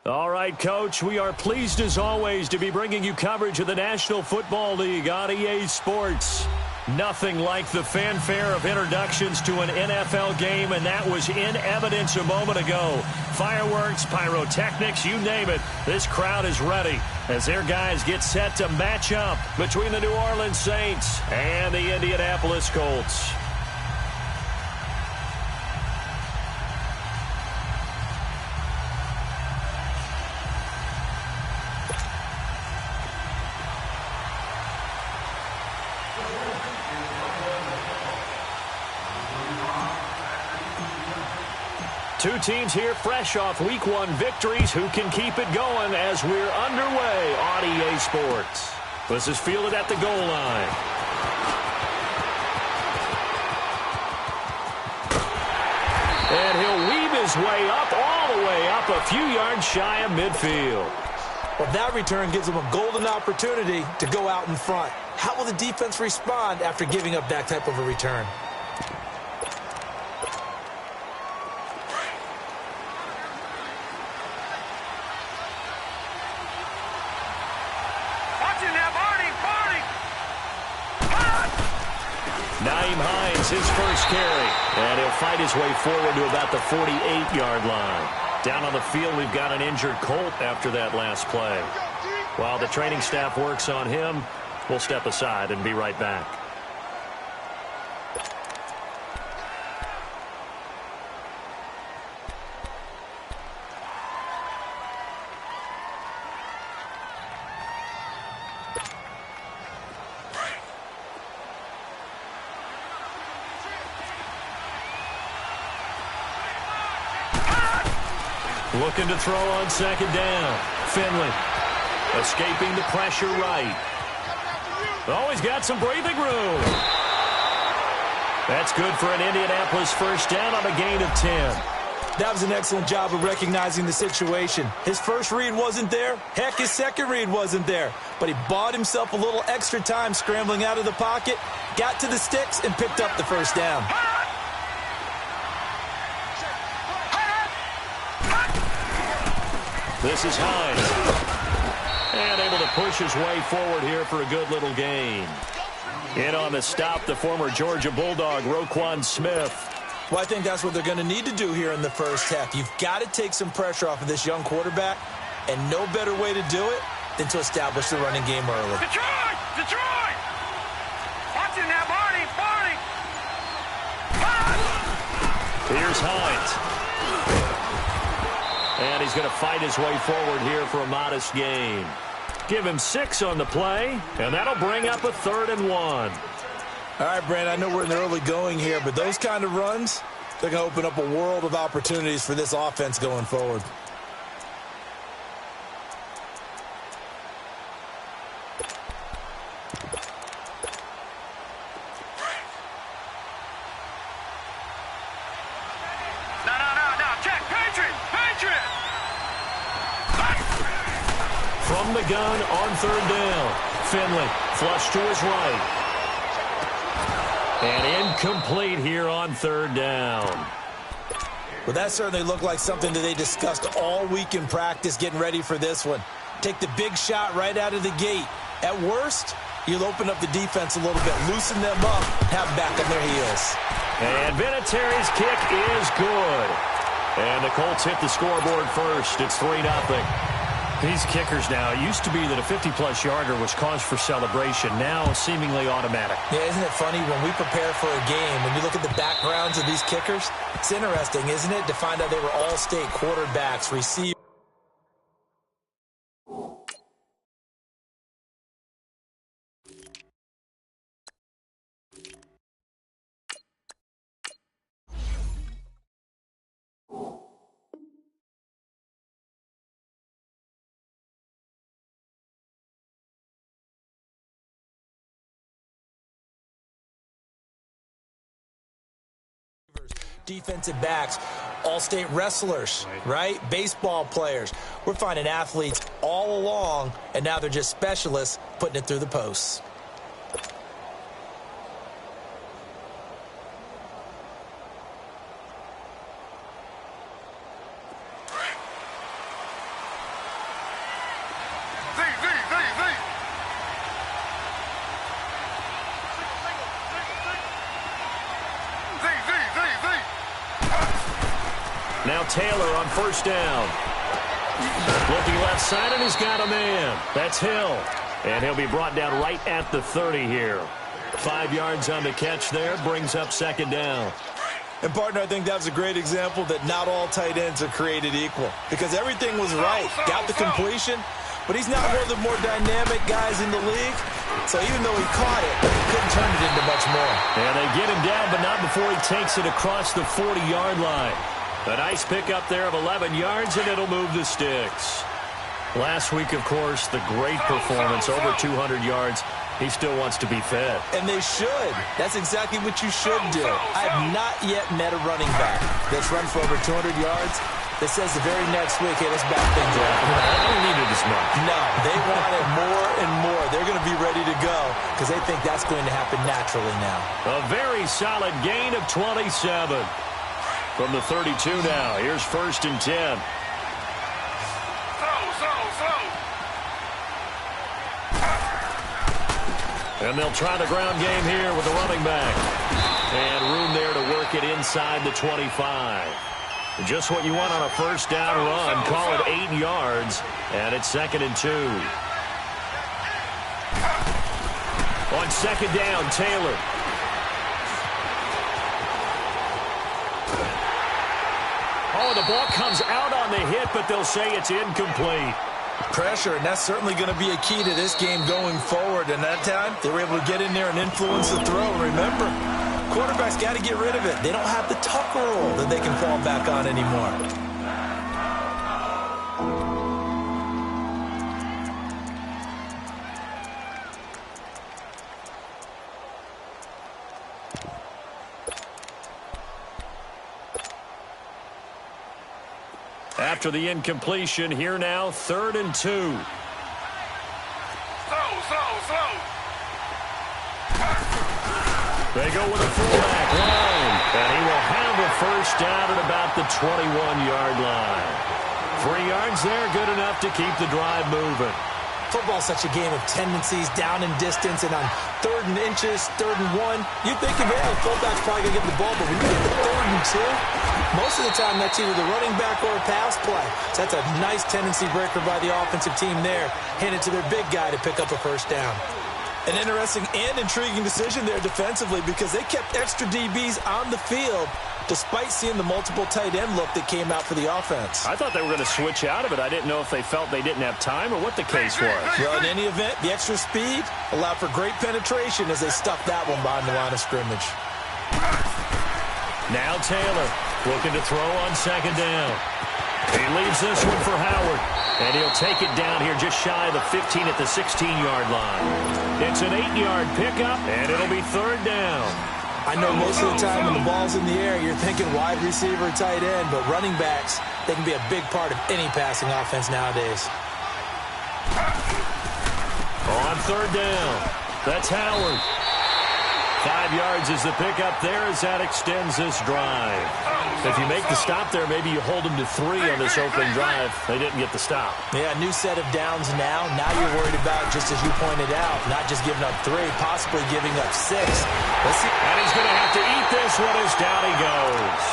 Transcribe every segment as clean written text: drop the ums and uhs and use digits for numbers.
All right, Coach, we are pleased as always to be bringing you coverage of the National Football League on EA Sports. Nothing like the fanfare of introductions to an NFL game, and that was in evidence a moment ago. Fireworks, pyrotechnics, you name it. This crowd is ready as their guys get set to match up between the New Orleans Saints and the Indianapolis Colts. Two teams here fresh off Week 1 victories. Who can keep it going as we're underway on EA Sports? This is fielded at the goal line. And he'll weave his way up, all the way up, a few yards shy of midfield. Well, that return gives them a golden opportunity to go out in front. How will the defense respond after giving up that type of a return? Nyheim Hines, his first carry. And he'll fight his way forward to about the 48-yard line. Down on the field, we've got an injured Colt after that last play. While the training staff works on him, we'll step aside and be right back. Looking to throw on second down. Finley escaping the pressure right. Oh, he's got some breathing room. That's good for an Indianapolis first down on a gain of 10. That was an excellent job of recognizing the situation. His first read wasn't there. Heck, his second read wasn't there. But he bought himself a little extra time scrambling out of the pocket, got to the sticks, and picked up the first down. This is Hines. And able to push his way forward here for a good little gain. In on the stop, the former Georgia Bulldog, Roquan Smith. Well, I think that's what they're going to need to do here in the first half. You've got to take some pressure off of this young quarterback, and no better way to do it than to establish the running game early. Detroit! Detroit! Watching that, Barney! Here's Hines. And he's going to fight his way forward here for a modest gain. Give him 6 on the play, and that'll bring up a 3rd and 1. All right, Brandon, I know we're in the early going here, but those kind of runs, they're going to open up a world of opportunities for this offense going forward. From the gun on 3rd down. Finley flush to his right. And incomplete here on 3rd down. Well, that certainly looked like something that they discussed all week in practice getting ready for this one. Take the big shot right out of the gate. At worst, you'll open up the defense a little bit, loosen them up, have them back on their heels. And Vinatieri's kick is good. And the Colts hit the scoreboard first. It's 3-0. These kickers now, it used to be that a 50-plus yarder was cause for celebration. Now seemingly automatic. Yeah, isn't it funny when we prepare for a game, when you look at the backgrounds of these kickers, it's interesting, isn't it, to find out they were all-state quarterbacks, receivers. Defensive backs, all-state wrestlers, right? Baseball players. We're finding athletes all along, and now they're just specialists putting it through the posts. Taylor on first down. Looking left side, and he's got a man. That's Hill. And he'll be brought down right at the 30 here. 5 yards on the catch there, brings up second down. And, partner, I think that was a great example that not all tight ends are created equal. Because everything was right. Got the completion, but he's not one of the more dynamic guys in the league. So even though he caught it, he couldn't turn it into much more. And they get him down, but not before he takes it across the 40-yard line. A nice pickup there of 11 yards, and it'll move the sticks. Last week, of course, the great performance, over 200 yards. He still wants to be fed. And they should. That's exactly what you should do. I have not yet met a running back that's run for over 200 yards that says the very next week, hey, let's back things up. I don't need it as much. No, they want it more and more. They're going to be ready to go because they think that's going to happen naturally now. A very solid gain of 27. From the 32 now, here's 1st and 10. And they'll try the ground game here with the running back. And room there to work it inside the 25. Just what you want on a first down run. Call it 8 yards. And it's 2nd and 2. On 2nd down, Taylor. Oh, the ball comes out on the hit, but they'll say it's incomplete. Pressure, and that's certainly going to be a key to this game going forward. And that time, they were able to get in there and influence the throw. Remember, quarterbacks got to get rid of it. They don't have the Tucker rule that they can fall back on anymore. After the incompletion, here now, 3rd and 2. They go with a fullback line, and he will have a first down at about the 21-yard line. 3 yards there, good enough to keep the drive moving. Football's such a game of tendencies, down and distance, and on 3rd and inches, 3rd and 1, you think of it, the fullback's probably going to get the ball, but when you get to 3rd and 2, most of the time that's either the running back or a pass play. So that's a nice tendency breaker by the offensive team there, hand it to their big guy to pick up a first down. An interesting and intriguing decision there defensively because they kept extra DBs on the field despite seeing the multiple tight end look that came out for the offense. I thought they were going to switch out of it. I didn't know if they felt they didn't have time or what the case was. Well, in any event, the extra speed allowed for great penetration as they stuffed that one behind the line of scrimmage. Now Taylor looking to throw on 2nd down. He leaves this one for Howard. And he'll take it down here just shy of the 15 at the 16-yard line. It's an 8-yard pickup, and it'll be 3rd down. I know most of the time when the ball's in the air, you're thinking wide receiver, tight end, but running backs, they can be a big part of any passing offense nowadays. On 3rd down, that's Howard. 5 yards is the pickup there as that extends this drive. If you make the stop there, maybe you hold them to 3 on this opening drive. They didn't get the stop. Yeah, new set of downs now. Now you're worried about, just as you pointed out, not just giving up 3, possibly giving up 6. Let's see. And he's going to have to eat this one as down he goes.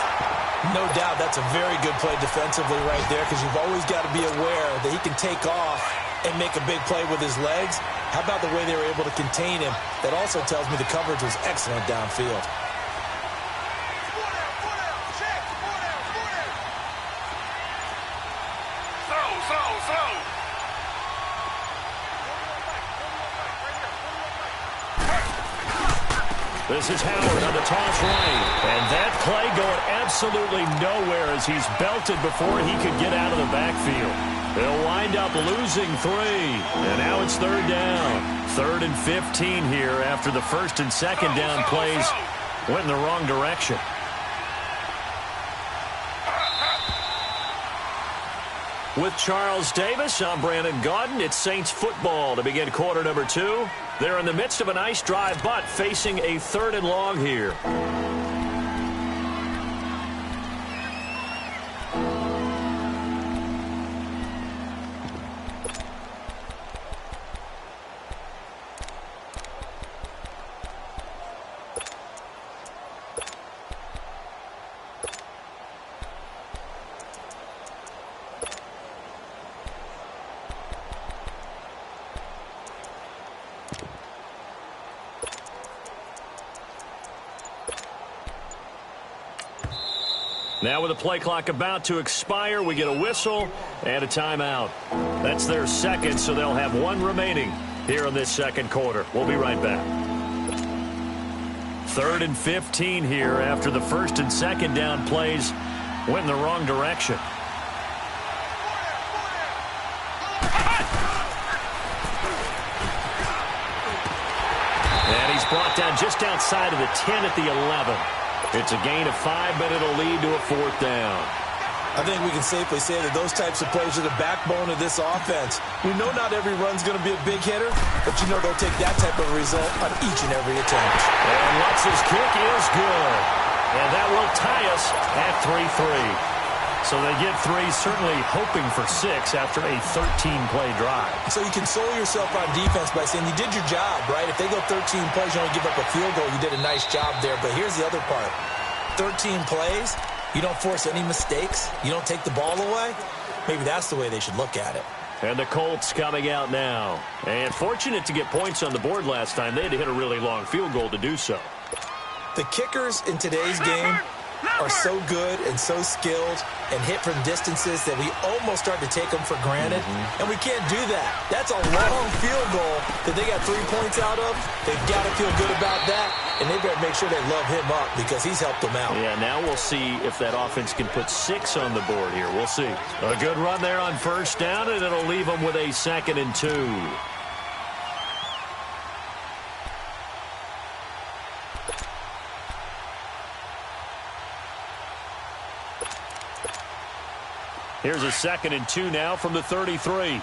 No doubt that's a very good play defensively right there because you've always got to be aware that he can take off and make a big play with his legs. How about the way they were able to contain him? That also tells me the coverage was excellent downfield. This is Howard on the toss right. And that play going absolutely nowhere as he's belted before he could get out of the backfield. They'll wind up losing 3. And now it's 3rd down. 3rd and 15 here after the 1st and 2nd down plays went in the wrong direction. With Charles Davis, I'm Brandon Gaudin. It's Saints football to begin quarter number 2. They're in the midst of a nice drive, but facing a 3rd and long here. Now with the play clock about to expire, we get a whistle and a timeout. That's their second, so they'll have one remaining here in this second quarter. We'll be right back. 3rd and 15 here after the first and second down plays went in the wrong direction. And he's brought down just outside of the 10 at the 11. It's a gain of 5, but it'll lead to a 4th down. I think we can safely say that those types of plays are the backbone of this offense. We know not every run's going to be a big hitter, but you know they'll take that type of result on each and every attempt. And Lutz's kick is good. And that will tie us at 3-3. So they get 3, certainly hoping for 6 after a 13-play drive. So you console yourself on defense by saying you did your job, right? If they go 13 plays, you only give up a field goal, you did a nice job there. But here's the other part. 13 plays, you don't force any mistakes, you don't take the ball away. Maybe that's the way they should look at it. And the Colts coming out now. And fortunate to get points on the board last time. They had to hit a really long field goal to do so. The kickers in today's game are so good and so skilled and hit from distances that we almost start to take them for granted. And we can't do that. That's a long field goal that they got 3 points out of. They've got to feel good about that, and they've got to make sure they love him up because he's helped them out. Yeah, now we'll see if that offense can put 6 on the board here. We'll see. A good run there on first down, and it'll leave them with a 2nd and 2. Here's a 2nd and 2 now from the 33. No.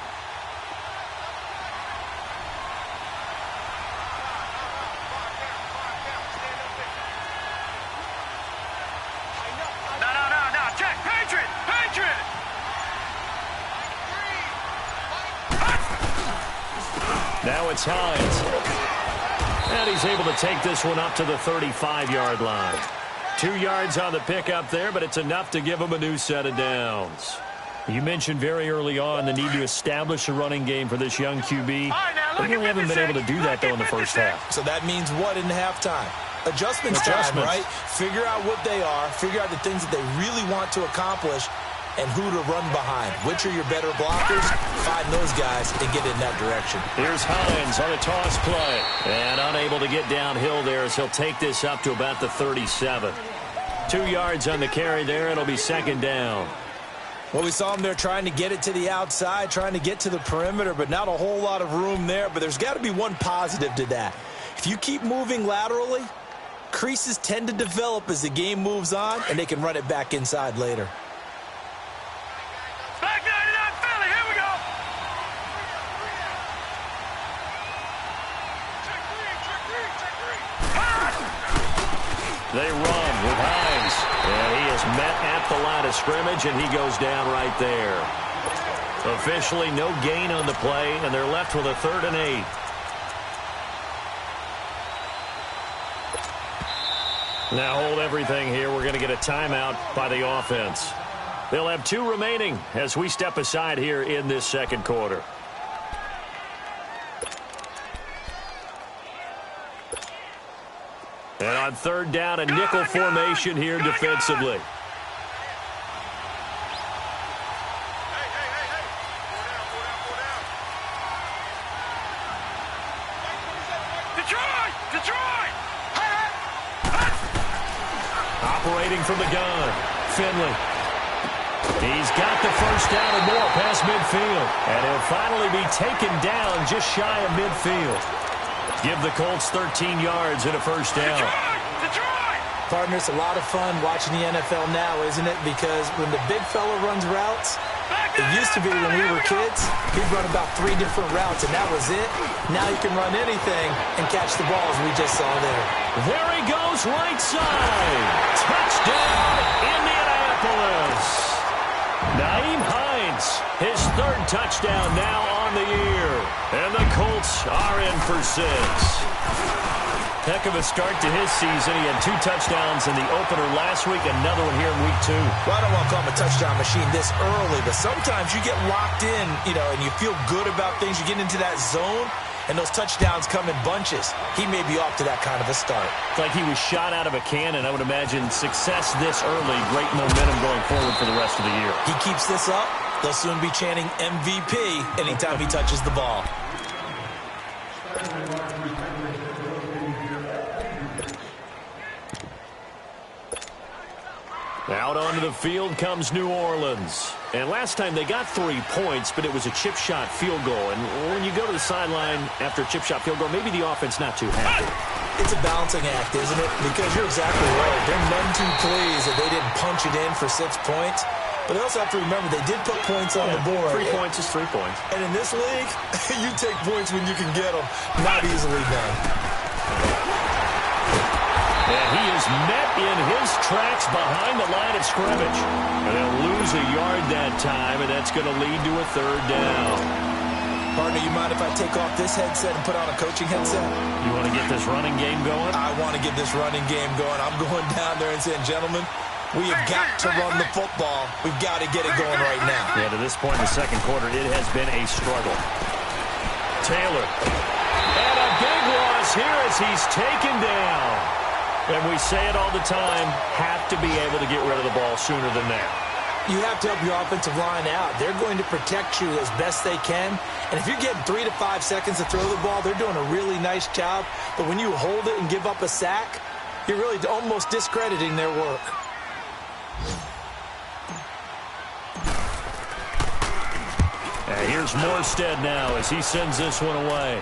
Check. Patriot. Now it's Hines. And he's able to take this one up to the 35-yard line. 2 yards on the pickup there, but it's enough to give him a new set of downs. You mentioned very early on the need to establish a running game for this young QB. They really haven't been able to do that, though, in the first half. So that means what in halftime? Adjustments time, right? Figure out what they are, figure out the things that they really want to accomplish, and who to run behind. Which are your better blockers? Find those guys and get in that direction. Here's Hines on a toss play. And unable to get downhill there as he'll take this up to about the 37. 2 yards on the carry there. It'll be 2nd down. Well, we saw him there trying to get it to the outside, trying to get to the perimeter, but not a whole lot of room there. But there's got to be one positive to that. If you keep moving laterally, creases tend to develop as the game moves on, and they can run it back inside later. Back 99 Philly, here we go. They run with Hines. And he is met at the line of scrimmage, and he goes down right there. Officially no gain on the play, and they're left with a 3rd and 8. Now hold everything here. We're going to get a timeout by the offense. They'll have 2 remaining as we step aside here in this second quarter. And on 3rd down, a nickel formation here defensively. Detroit! Operating from the gun, Finley. He's got the first down and more past midfield. And he'll finally be taken down just shy of midfield. Give the Colts 13 yards and a first down. Detroit! Partner, it's a lot of fun watching the NFL now, isn't it? Because when the big fella runs routes, it used to be when we were kids, he'd run about 3 different routes, and that was it. Now he can run anything and catch the ball, as we just saw there. There he goes, right side. Touchdown, Indianapolis. Nyheim Hines, his 3rd touchdown now on the year. And the Colts are in for 6. Heck of a start to his season. He had 2 touchdowns in the opener last week, another one here in week 2. Well, I don't want to call him a touchdown machine this early, but sometimes you get locked in, and you feel good about things. You get into that zone, and those touchdowns come in bunches. He may be off to that kind of a start. It's like he was shot out of a cannon. I would imagine success this early, great momentum going forward for the rest of the year. He keeps this up, they'll soon be chanting MVP anytime he touches the ball. Out onto the field comes New Orleans. And last time they got 3 points, but it was a chip shot field goal. And when you go to the sideline after a chip shot field goal, maybe the offense not too happy. It's a balancing act, isn't it? Because you're exactly right. They're none too pleased that they didn't punch it in for 6 points. But they also have to remember they did put points on the board. 3 points is 3 points. And in this league, you take points when you can get them. Not easily done. And he is met in his tracks behind the line of scrimmage. And they'll lose a yard that time, and that's going to lead to a 3rd down. Partner, you mind if I take off this headset and put on a coaching headset? You want to get this running game going? I want to get this running game going. I'm going down there and saying, gentlemen, we have got to run the football. We've got to get it going right now. Yeah, to this point in the second quarter, it has been a struggle. Taylor. And a big loss here as he's taken down. And we say it all the time, have to be able to get rid of the ball sooner than that. You have to help your offensive line out. They're going to protect you as best they can. And if you're getting 3 to 5 seconds to throw the ball, they're doing a really nice job. But when you hold it and give up a sack, you're really almost discrediting their work. And here's Morstead now as he sends this one away.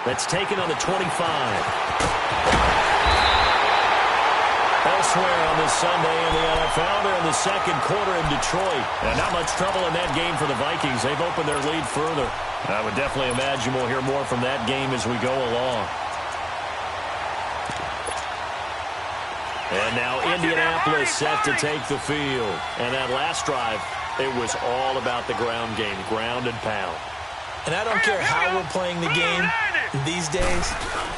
That's taken on the 25. Elsewhere on this Sunday in the NFL, they're in the second quarter in Detroit. And not much trouble in that game for the Vikings. They've opened their lead further. I would definitely imagine we'll hear more from that game as we go along. And now Indianapolis set to take the field. And that last drive, it was all about the ground game, ground and pound. And I don't care how we're playing the game these days,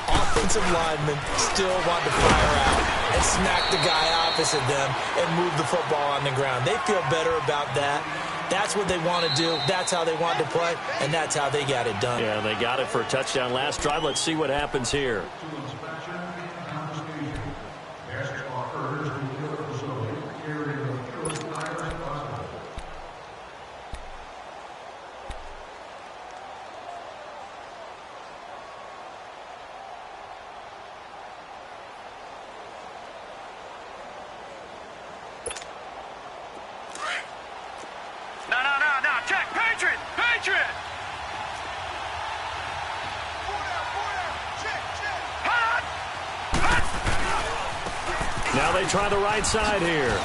offensive linemen still want to fire out and smack the guy opposite them and move the football on the ground. They feel better about that. That's what they want to do. That's how they want to play, and that's how they got it done. Yeah, they got it for a touchdown last drive. Let's see what happens here. Now they try the right side here.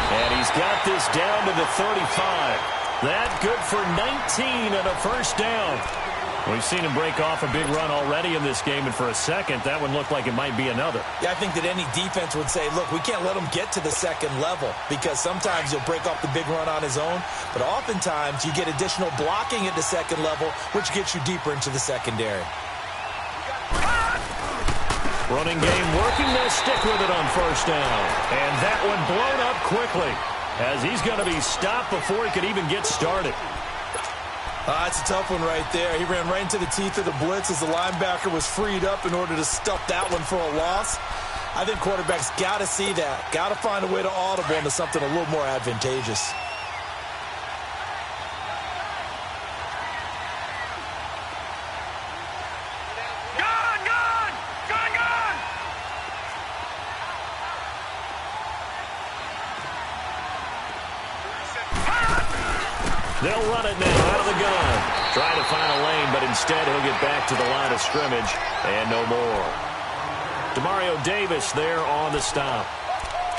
And he's got this down to the 35. That good for 19 and a first down. We've seen him break off a big run already in this game, and for a second, that one looked like it might be another. Yeah, I think that any defense would say, look, we can't let him get to the second level because sometimes he'll break off the big run on his own, but oftentimes you get additional blocking at the second level, which gets you deeper into the secondary. Running game working. They'll stick with it on first down. And that one blown up quickly as he's going to be stopped before he could even get started. That's a tough one right there. He ran right into the teeth of the blitz as the linebacker was freed up in order to stuff that one for a loss. I think quarterbacks got to see that. Got to find a way to audible into something a little more advantageous. They'll run it now out of the gun. Trying to find a lane, but instead he'll get back to the line of scrimmage and no more. Demario Davis there on the stop.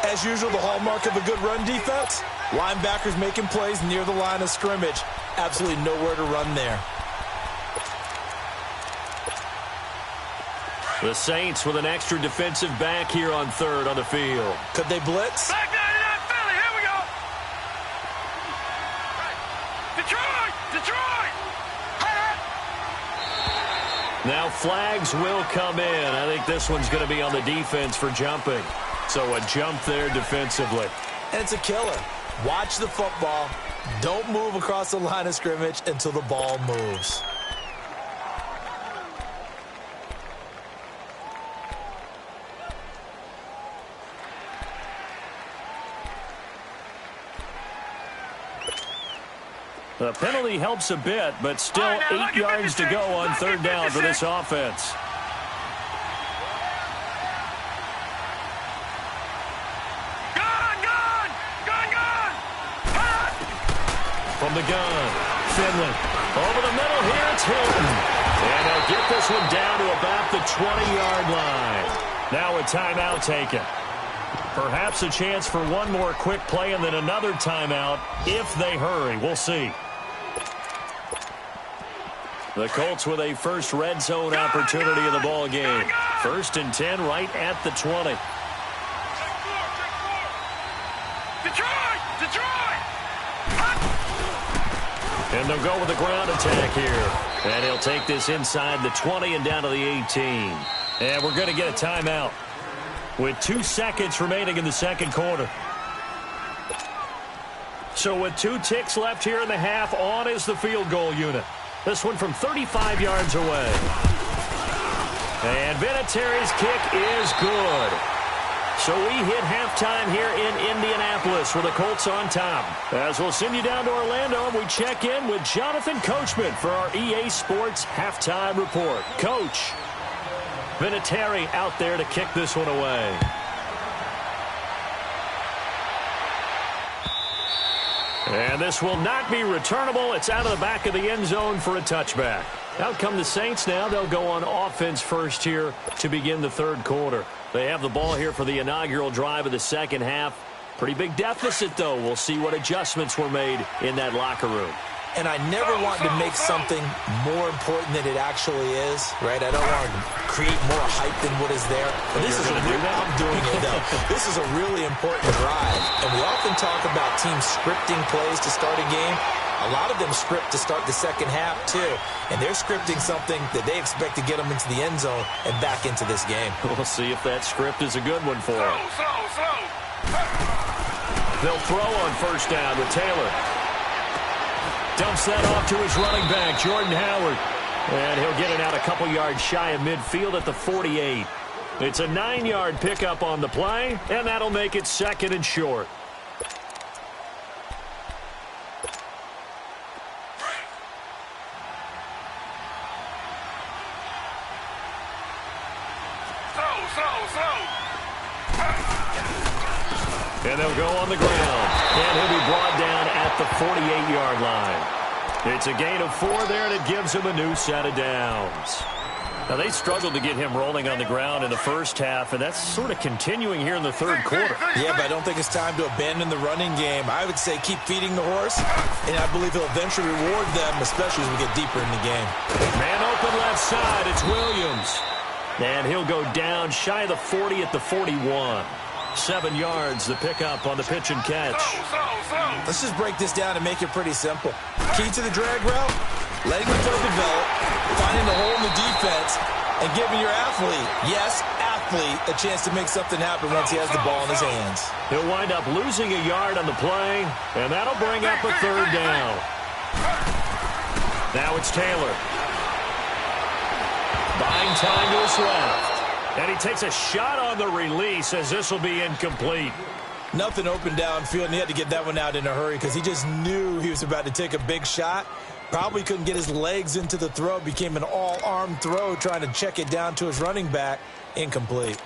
As usual, the hallmark of a good run defense, linebackers making plays near the line of scrimmage. Absolutely nowhere to run there. The Saints with an extra defensive back here on third on the field. Could they blitz? Back 99 Philly, here we go. Detroit! Now flags will come in. I think this one's going to be on the defense for jumping. So a jump there defensively. And it's a killer. Watch the football. Don't move across the line of scrimmage until the ball moves. The penalty helps a bit, but still 8 yards to go on third down for this offense. From the gun, Finley. Over the middle here, it's Hilton. And they'll get this one down to about the 20-yard line. Now a timeout taken. Perhaps a chance for one more quick play and then another timeout if they hurry. We'll see. The Colts with a first red zone opportunity in the ball game. 1st and 10 right at the 20. And they'll go with the ground attack here. And he'll take this inside the 20 and down to the 18. And we're going to get a timeout with 2 seconds remaining in the second quarter. So with 2 ticks left here in the half, on is the field goal unit. This one from 35 yards away. And Vinatieri's kick is good. So we hit halftime here in Indianapolis with the Colts on top. As we'll send you down to Orlando, and we check in with Jonathan Coachman for our EA Sports Halftime Report. Coach, Vinatieri out there to kick this one away. And this will not be returnable. It's out of the back of the end zone for a touchback. Out come the Saints now. They'll go on offense first here to begin the third quarter. They have the ball here for the inaugural drive of the second half. Pretty big deficit, though. We'll see what adjustments were made in that locker room. And I never want to make something more important than it actually is, right? I don't want to create more hype than what is there. But this is I'm doing it, though. This is a really important drive. And we often talk about teams scripting plays to start a game. A lot of them script to start the second half, too. And they're scripting something that they expect to get them into the end zone and back into this game. We'll see if that script is a good one for them. They'll throw on first down with Taylor. Dumps that off to his running back, Jordan Howard. And he'll get it out a couple yards shy of midfield at the 48. It's a 9-yard pickup on the play, and that'll make it 2nd and short. And they'll go on the ground. And he'll be brought down at the 48-yard line. It's a gain of 4 there, and it gives him a new set of downs. Now, they struggled to get him rolling on the ground in the first half, and that's sort of continuing here in the third quarter. Yeah, but I don't think it's time to abandon the running game. I would say keep feeding the horse, and I believe he'll eventually reward them, especially as we get deeper in the game. Man open left side, it's Williams. And he'll go down shy of the 40 at the 41. 7 yards, the pickup on the pitch and catch. Let's just break this down and make it pretty simple. Key to the drag route, letting the throw develop, finding the hole in the defense, and giving your athlete, yes, athlete, a chance to make something happen once he has the ball in his hands. He'll wind up losing a yard on the play, and that'll bring up a third down. Now it's Taylor. Buying time to his left. And he takes a shot on the release as this will be incomplete. Nothing open downfield, and he had to get that one out in a hurry because he just knew he was about to take a big shot. Probably couldn't get his legs into the throw. Became an all-arm throw trying to check it down to his running back. Incomplete.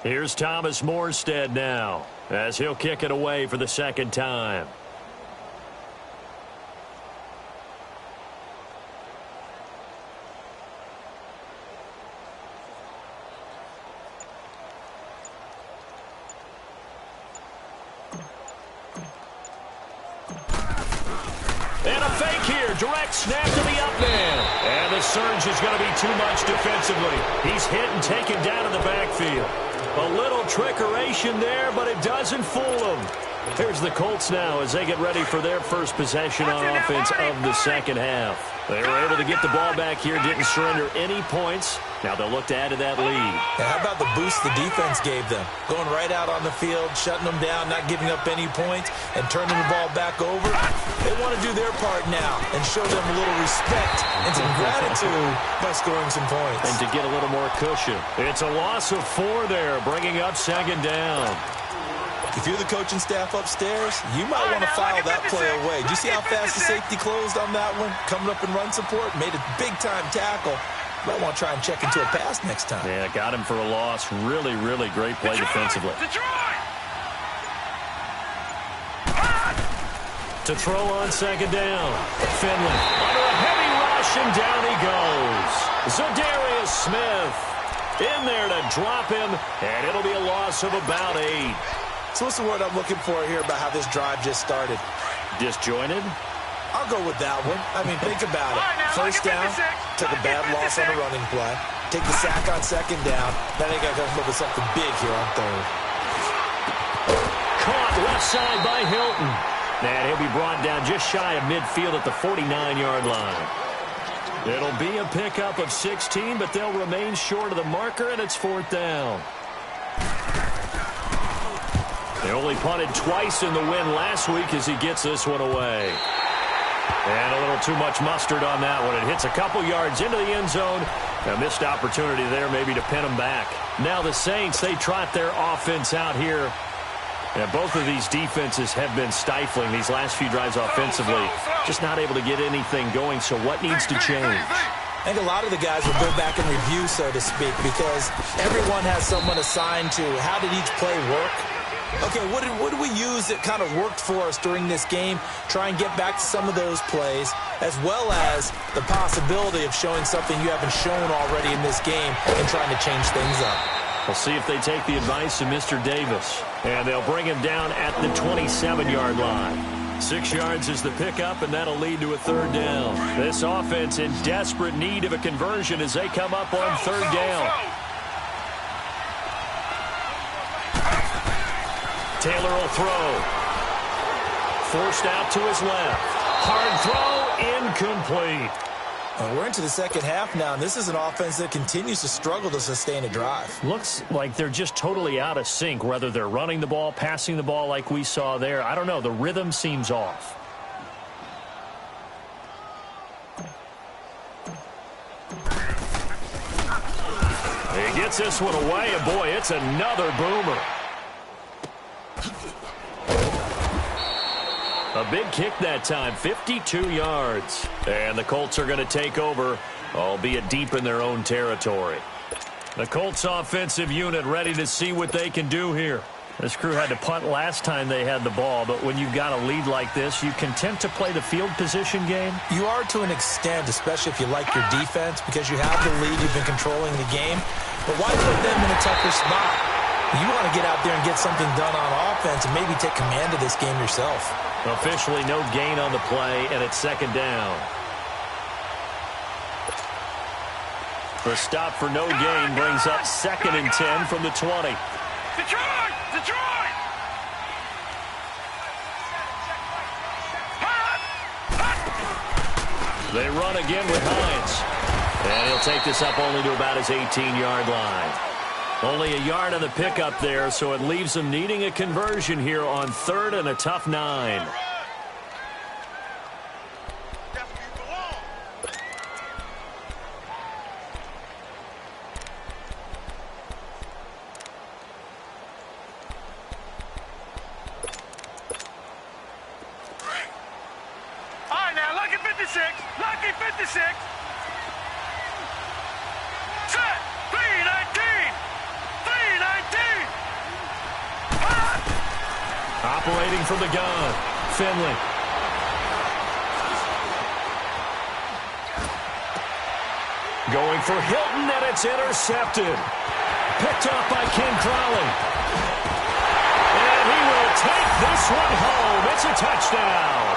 Here's Thomas Morstead now as he'll kick it away for the second time. And a fake here. Direct snap to the up man. And the surge is going to be too much defensively. He's hit and taken down in the backfield. A little trickeration there, but it doesn't fool him. Here's the Colts now as they get ready for their first possession on offense of the second half. They were able to get the ball back here, didn't surrender any points. Now they'll look to add to that lead. Yeah, how about the boost the defense gave them? Going right out on the field, shutting them down, not giving up any points, and turning the ball back over. They want to do their part now and show them a little respect and some gratitude by scoring some points. And to get a little more cushion. It's a loss of 4 there, bringing up second down. If you're the coaching staff upstairs, you might want to file that play away. Do you see how fast the safety closed on that one? Coming up in run support, made a big-time tackle. Might want to try and check into a pass next time. Yeah, got him for a loss. Really, really great play defensively. To throw on second down. Finley under a heavy rush, and down he goes. Za'Darius Smith in there to drop him, and it'll be a loss of about 8. So what's the word I'm looking for here about how this drive just started? Disjointed? I'll go with that one. I mean, think about it. First down, took a bad loss on a running play. Take the sack on second down. Then they got to come up with something big here on third. Caught left side by Hilton. And he'll be brought down just shy of midfield at the 49-yard line. It'll be a pickup of 16, but they'll remain short of the marker, and it's 4th down. They only punted twice in the win last week as he gets this one away. And a little too much mustard on that one. It hits a couple yards into the end zone. A missed opportunity there maybe to pin him back. Now the Saints, they trot their offense out here. And both of these defenses have been stifling these last few drives offensively. Just not able to get anything going, so what needs to change? I think a lot of the guys will go back and review, so to speak, because everyone has someone assigned to how did each play work. Okay, what did we use that kind of worked for us during this game? Try and get back to some of those plays, as well as the possibility of showing something you haven't shown already in this game and trying to change things up. We'll see if they take the advice of Mr. Davis. And they'll bring him down at the 27-yard line. 6 yards is the pickup, and that'll lead to a 3rd down. This offense in desperate need of a conversion as they come up on 3rd down. Taylor will throw. Forced out to his left. Hard throw, incomplete. We're into the second half now, and this is an offense that continues to struggle to sustain a drive. Looks like they're just totally out of sync, whether they're running the ball, passing the ball like we saw there. I don't know. The rhythm seems off. He gets this one away, and boy, it's another boomer. A big kick that time, 52 yards. And the Colts are going to take over, albeit deep in their own territory. The Colts offensive unit ready to see what they can do here. This crew had to punt last time they had the ball, but when you've got a lead like this, you content to play the field position game? You are to an extent, especially if you like your defense, because you have the lead, you've been controlling the game. But why put them in a tougher spot? You want to get out there and get something done on offense and maybe take command of this game yourself. Officially no gain on the play, and it's 2nd down. The stop for no gain brings up 2nd and 10 from the 20. Detroit! Detroit! They run again with Hines. And he'll take this up only to about his 18-yard line. Only a yard on the pickup there, so it leaves them needing a conversion here on 3rd and a tough 9. All right, now, lucky 56. Lucky 56. Set. 319. 319. Operating from the gun, Finley. Going for Hilton, and it's intercepted. Picked off by Ken Crowley. And he will take this one home. It's a touchdown.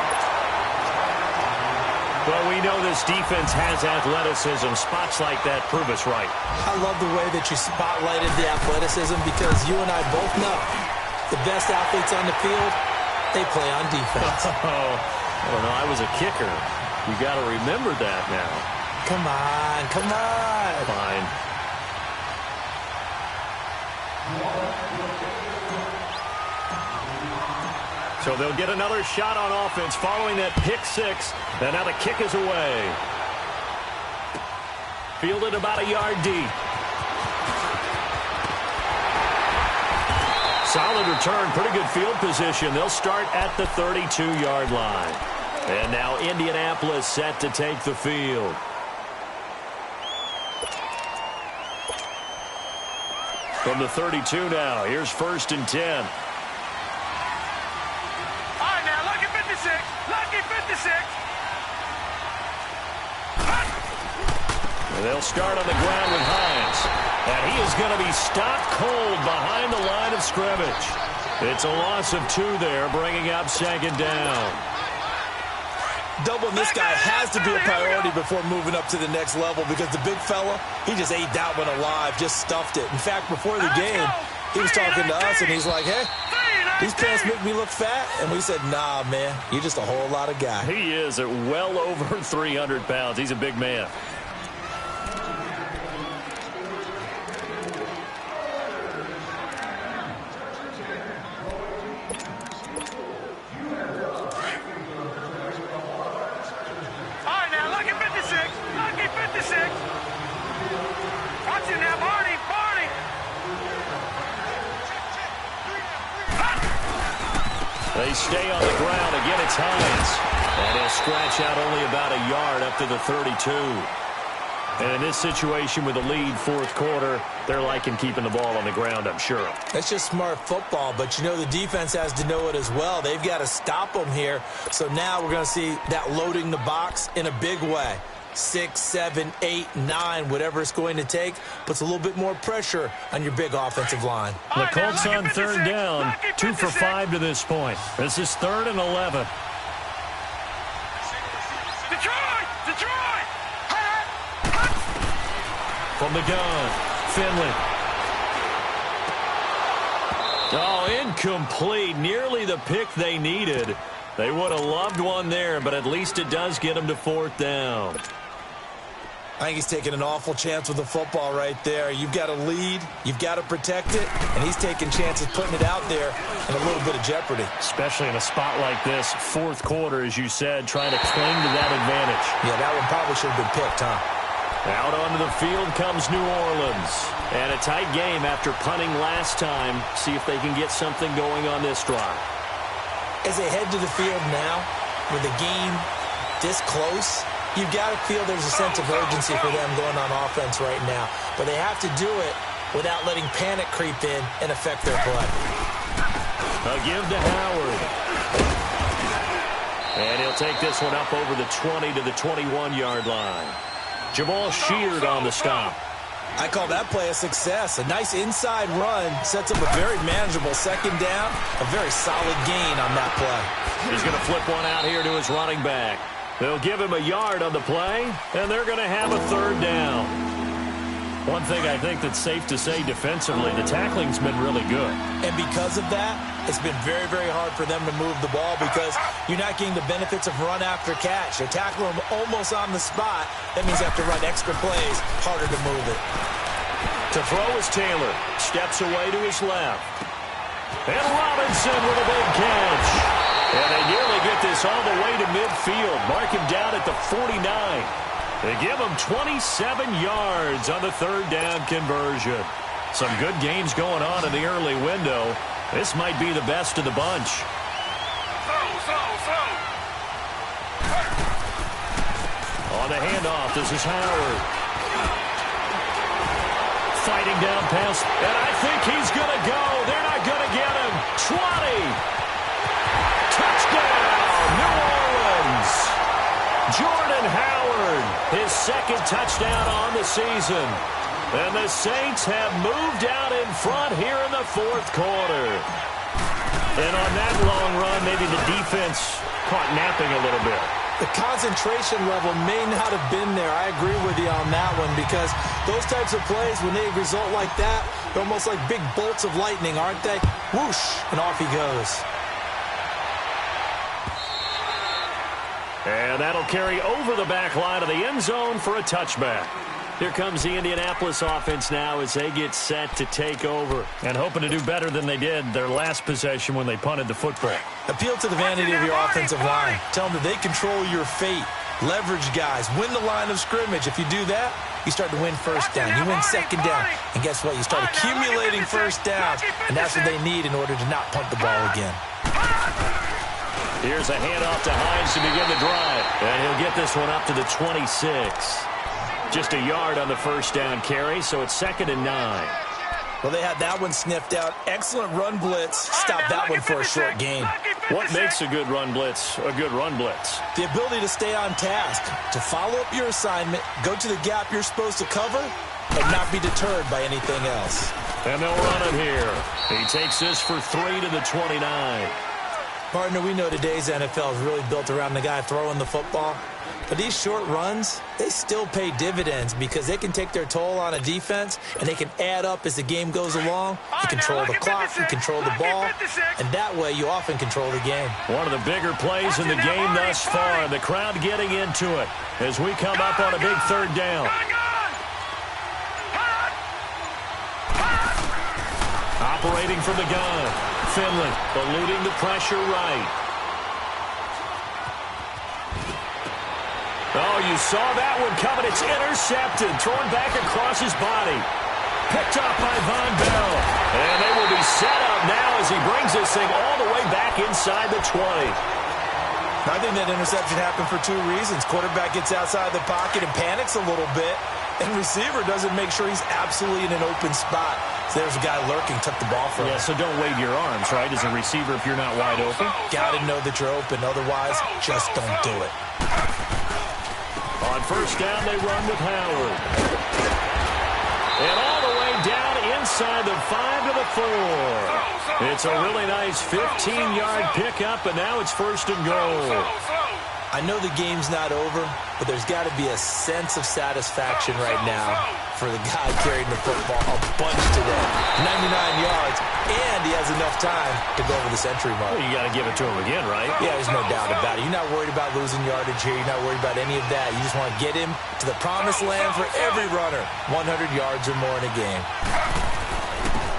Well, we know this defense has athleticism. Spots like that prove us right. I love the way that you spotlighted the athleticism because you and I both know the best athletes on the field They play on defense. I don't know. I was a kicker. You got to remember that now. Come on, come on. Fine. So they'll get another shot on offense following that pick six. And now the kick is away. Fielded about a yard deep. Solid return, pretty good field position. They'll start at the 32-yard line. And now Indianapolis set to take the field. From the 32 now, here's 1st and 10. All right, now, lucky 56. Lucky 56. And they'll start on the ground with Hines. And he is going to be stopped cold behind the line of scrimmage. It's a loss of 2 there, bringing up 2nd down. Doubling this guy has to be a priority before moving up to the next level because the big fella, he just ate that one alive, just stuffed it. In fact, before the game, he was talking to us, and he's like, hey, these pants make me look fat. And we said, nah, man, you're just a whole lot of guy. He is at well over 300 pounds. He's a big man. They stay on the ground. Again, it's Hines. And he'll scratch out only about a yard up to the 32. And in this situation with the lead, 4th quarter, they're liking keeping the ball on the ground, I'm sure. That's just smart football, but you know the defense has to know it as well. They've got to stop them here. So now we're going to see that loading the box in a big way. 6, 7, 8, 9, whatever it's going to take, puts a little bit more pressure on your big offensive line. The Colts on 3rd down, 2 for 5 to this point. This is 3rd and 11. Detroit! From the gun, Finley. Oh, incomplete. Nearly the pick they needed. They would have loved one there, but at least it does get them to 4th down. I think he's taking an awful chance with the football right there. You've got to lead, you've got to protect it, and he's taking chances putting it out there in a little bit of jeopardy. Especially in a spot like this, 4th quarter, as you said, trying to cling to that advantage. Yeah, that one probably should have been picked, huh? Out onto the field comes New Orleans. And a tight game after punting last time. See if they can get something going on this drive. As they head to the field now, with the game this close, you've got to feel there's a sense of urgency for them going on offense right now. But they have to do it without letting panic creep in and affect their play. A give to Howard. And he'll take this one up over the 20 to the 21-yard line. Jamal Sheard on the stop. I call that play a success. A nice inside run sets up a very manageable 2nd down. A very solid gain on that play. He's going to flip one out here to his running back. They'll give him a yard on the play, and they're going to have a 3rd down. One thing I think that's safe to say defensively, the tackling's been really good. And because of that, it's been very, very hard for them to move the ball because you're not getting the benefits of run after catch. You're tackling them almost on the spot. That means you have to run extra plays, harder to move it. To throw is Taylor. Steps away to his left. And Robinson with a big catch. And they nearly get this all the way to midfield. Mark him down at the 49. They give him 27 yards on the 3rd down conversion. Some good games going on in the early window. This might be the best of the bunch. On the handoff, this is Howard. Fighting down past, and I think he's going to go. They're not going to get him. 20. Touchdown, New Orleans. Jordan Howard, his 2nd touchdown on the season. And the Saints have moved out in front here in the 4th quarter. And on that long run, maybe the defense caught napping a little bit. The concentration level may not have been there. I agree with you on that one because those types of plays, when they result like that, they're almost like big bolts of lightning, aren't they? Whoosh, and off he goes. And that'll carry over the back line of the end zone for a touchback. Here comes the Indianapolis offense now as they get set to take over and hoping to do better than they did their last possession when they punted the football. Appeal to the vanity of your offensive line. Tell them that they control your fate. Leverage guys. Win the line of scrimmage. If you do that, you start to win first down. You win second down. And guess what? You start accumulating first downs. And that's what they need in order to not punt the ball again. Here's a handoff to Hines to begin the drive. And he'll get this one up to the 26. Just a yard on the first down carry, so it's 2nd and 9. Well, they had that one sniffed out. Excellent run blitz. Stop that one for a short gain. What makes a good run blitz a good run blitz? The ability to stay on task, to follow up your assignment, go to the gap you're supposed to cover, and not be deterred by anything else. And they'll run it here. He takes this for 3 to the 29. Partner, we know today's NFL is really built around the guy throwing the football. But these short runs, they still pay dividends because they can take their toll on a defense, and they can add up as the game goes along. You control the clock, you control the ball, and that way you often control the game. One of the bigger plays in the game thus far, and the crowd getting into it as we come up on a big 3rd down. Operating from the gun, Finley eluding the pressure right. Oh, you saw that one coming. It's intercepted. Thrown back across his body. Picked up by Von Bell. And they will be set up now as he brings this thing all the way back inside the 20. I think that interception happened for 2 reasons. Quarterback gets outside the pocket and panics a little bit. And receiver doesn't make sure he's absolutely in an open spot. So there's a guy lurking, took the ball from him. Yeah, so don't wave your arms, right, as a receiver if you're not wide open. Got to know that you're open. Otherwise, just don't do it. On first down, they run with Howard. And all the way down inside the 5 to the 4. It's a really nice 15-yard pickup, and now it's 1st and goal. I know the game's not over, but there's got to be a sense of satisfaction right now for the guy carrying the football a bunch today. 99 yards, and he has enough time to go over the century mark. Well, you got to give it to him again, right? Yeah, there's no doubt about it. You're not worried about losing yardage here. You're not worried about any of that. You just want to get him to the promised land for every runner. 100 yards or more in a game.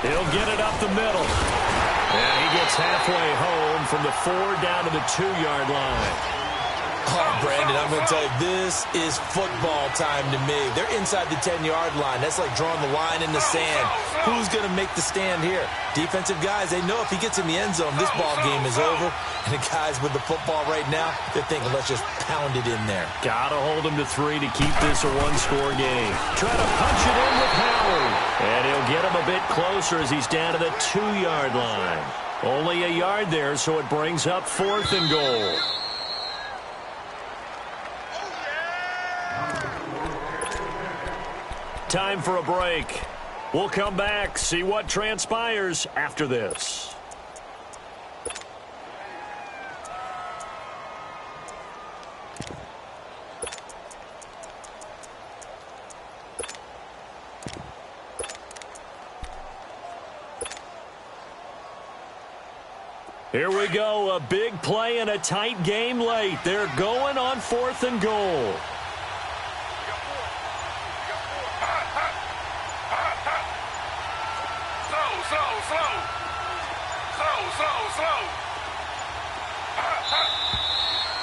He'll get it up the middle. And he gets halfway home from the 4 down to the 2-yard line. Oh, Brandon, I'm going to tell you, this is football time to me. They're inside the 10-yard line. That's like drawing the line in the sand. Who's going to make the stand here? Defensive guys, they know if he gets in the end zone, this ball game is over. And the guys with the football right now, they're thinking, let's just pound it in there. Got to hold him to 3 to keep this a 1-score game. Try to punch it in with Howard. And he'll get him a bit closer as he's down to the 2-yard line. Only a yard there, so it brings up 4th and goal. Time for a break. We'll come back, see what transpires after this. Here we go, a big play and a tight game late. They're going on 4th and goal.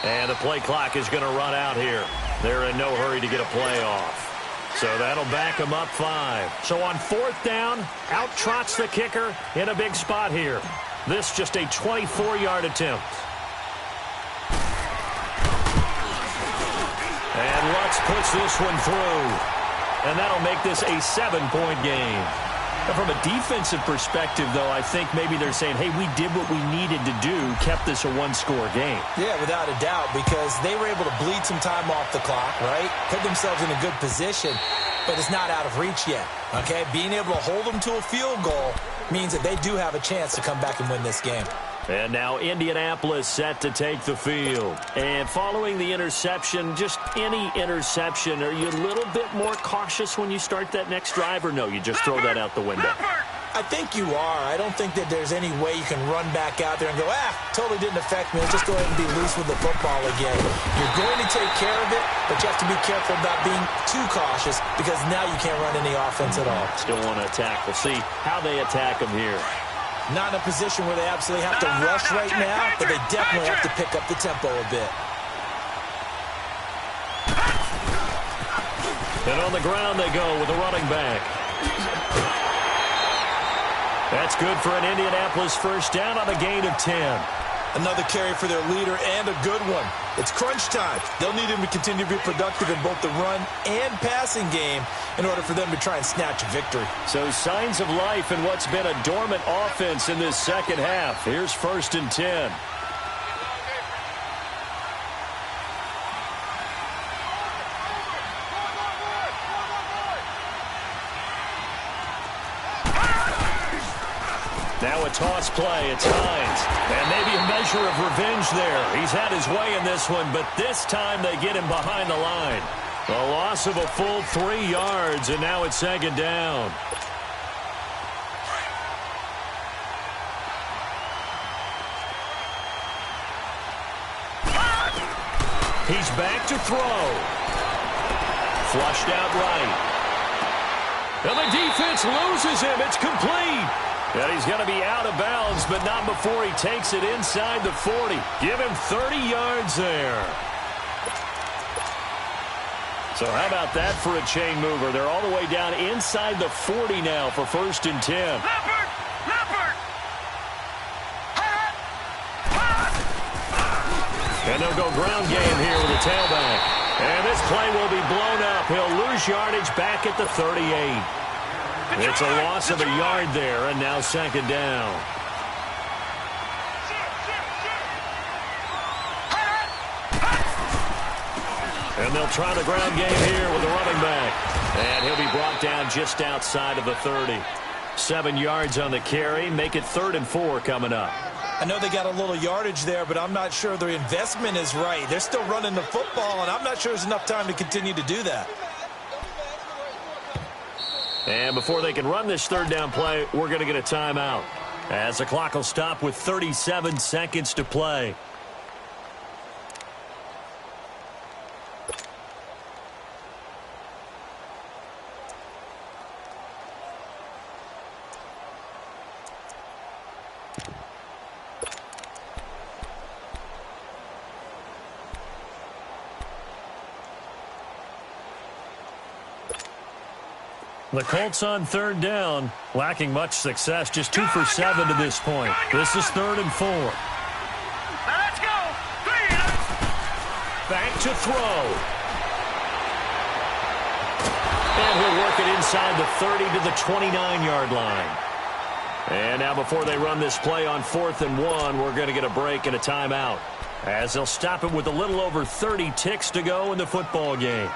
And the play clock is going to run out here. They're in no hurry to get a play off. So that'll back them up 5. So on 4th down, out trots the kicker in a big spot here. This just a 24-yard attempt. And Lutz puts this one through. And that'll make this a 7-point game. From a defensive perspective, though, I think maybe they're saying, hey, we did what we needed to do, kept this a 1-score game. Yeah, without a doubt, because they were able to bleed some time off the clock, right? Put themselves in a good position, but it's not out of reach yet, okay? Being able to hold them to a field goal means that they do have a chance to come back and win this game. And now Indianapolis set to take the field. And following the interception, just any interception, are you a little bit more cautious when you start that next drive, or no, you just throw that out the window? I think you are. I don't think that there's any way you can run back out there and go, totally didn't affect me. Let's just go ahead and be loose with the football again. You're going to take care of it, but you have to be careful about being too cautious because now you can't run any offense at all. Still want to attack. We'll see how they attack him here. Not in a position where they absolutely have to rush right now, but they definitely have to pick up the tempo a bit. And on the ground they go with a running back. That's good for an Indianapolis first down on a gain of 10. Another carry for their leader and a good one. It's crunch time. They'll need him to continue to be productive in both the run and passing game in order for them to try and snatch a victory. So signs of life in what's been a dormant offense in this second half. Here's 1st and 10. Now a toss play. It's Hines. And maybe a measure of revenge there. He's had his way in this one, but this time they get him behind the line. A loss of a full 3 yards, and now it's 2nd down. He's back to throw. Flushed out right. And the defense loses him. It's complete. And he's going to be out of bounds, but not before he takes it inside the 40. Give him 30 yards there. So how about that for a chain mover? They're all the way down inside the 40 now for 1st and 10. Leopard! Leopard! And they'll go ground game here with a tailback. And this play will be blown up. He'll lose yardage back at the 38. It's a loss of a yard there, and now 2nd down. And they'll try the ground game here with the running back. And he'll be brought down just outside of the 30. 7 yards on the carry. Make it 3rd and 4 coming up. I know they got a little yardage there, but I'm not sure their investment is right. They're still running the football, and I'm not sure there's enough time to continue to do that. And before they can run this 3rd down play, we're going to get a timeout, as the clock will stop with 37 seconds to play. The Colts on 3rd down, lacking much success, just 2 for 7 to this point. This is 3rd and 4. Now let's go! 3! Back to throw. And he'll work it inside the 30 to the 29-yard line. And now before they run this play on 4th and 1, we're going to get a break and a timeout, as they'll stop it with a little over 30 ticks to go in the football game.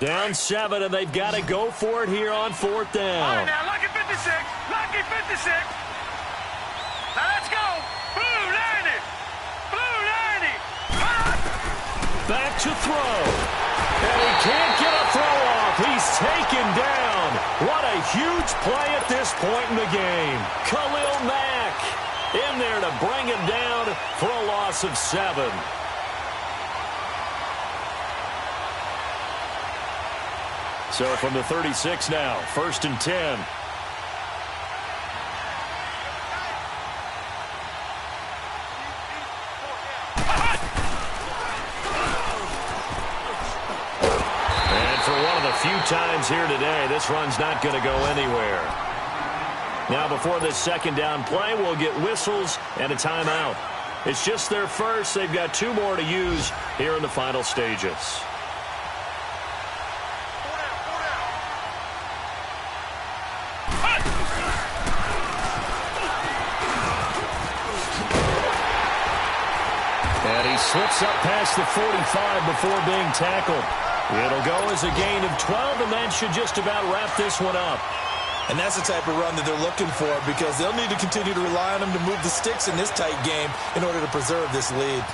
Down 7, and they've got to go for it here on 4th down. All right, now, lucky 56. Lucky 56. Now, let's go. Blue 90. Blue 90. Back to throw. And he can't get a throw off. He's taken down. What a huge play at this point in the game. Khalil Mack in there to bring him down for a loss of 7. So from the 36 now, 1st and 10. And for one of the few times here today, this run's not going to go anywhere. Now before this 2nd down play, we'll get whistles and a timeout. It's just their first. They've got 2 more to use here in the final stages. Slips up past the 45 before being tackled. It'll go as a gain of 12, and that should just about wrap this one up. And that's the type of run that they're looking for, because they'll need to continue to rely on them to move the sticks in this tight game in order to preserve this lead.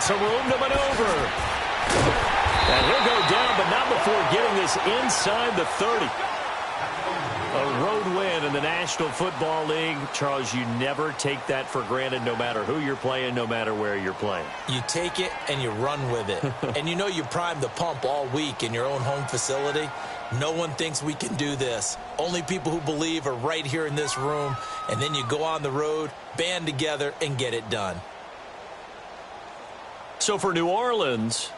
got some room to maneuver. And he'll go down, but not before getting this inside the 30. A road win in the National Football League. Charles, you never take that for granted, no matter who you're playing, no matter where you're playing. You take it and you run with it. And you know you primed the pump all week in your own home facility. No one thinks we can do this. Only people who believe are right here in this room. And then you go on the road, band together, and get it done. So for New Orleans,